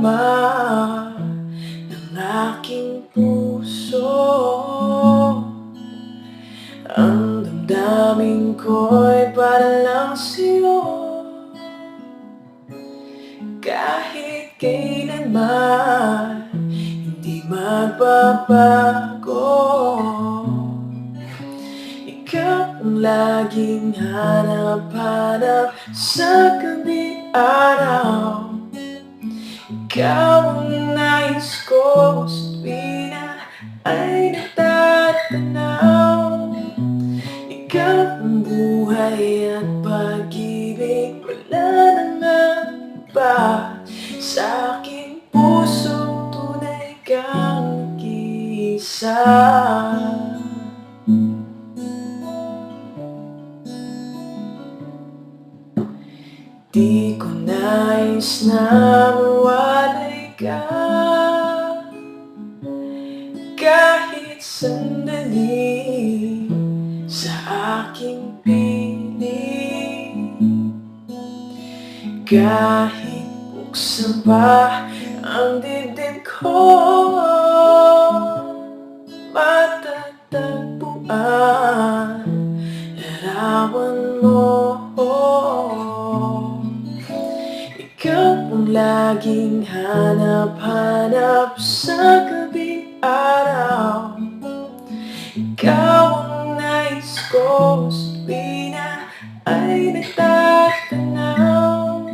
sama ng aking puso. Ang damdamin ko'y para lang sa'yo. Kahit kailanman hindi magbabago. Ikaw ang laging hanap-hanap sa gabi araw. Ikaw ang nais ko sa tuwina ay natatanaw. Ikaw ang buhay at pag-ibig, wala nang iba. Sa aking puso tunay kang nag-iisa. Di ko nais na mawalay ka kahit sandali sa aking piling. Kahit buksan pa ang dibdib ko, matatagpuan larawan mo. Ikaw ang laging hanap-hanap sa gabi araw. Ikaw ang nais ko sa tuwina ay natatanaw.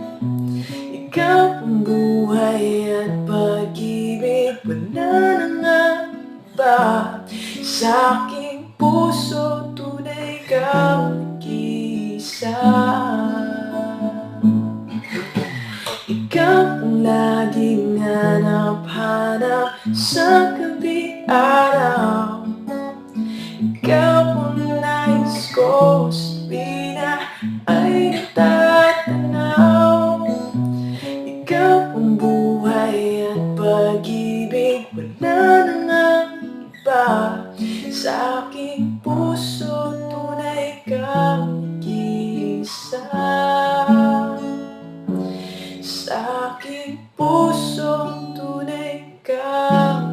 Ikaw ang buhay at pag-ibig, wala nang iba. Sa aking puso tunay kang nag-iisa. Ikaw ang laging hanap-hanap sa gabi araw. Ikaw ang nais ko sa tuwina ay natatanaw. Ikaw ang buhay at pag-ibig, wala nang iba. Sa aking puso tunay kang nag-iisa. Sa aking puso tunay kang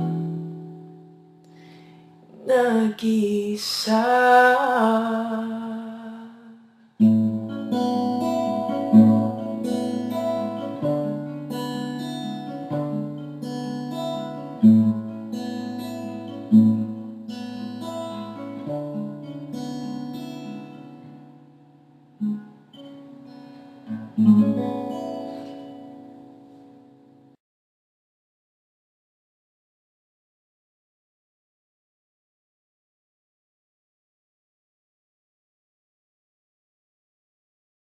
nag-iisa.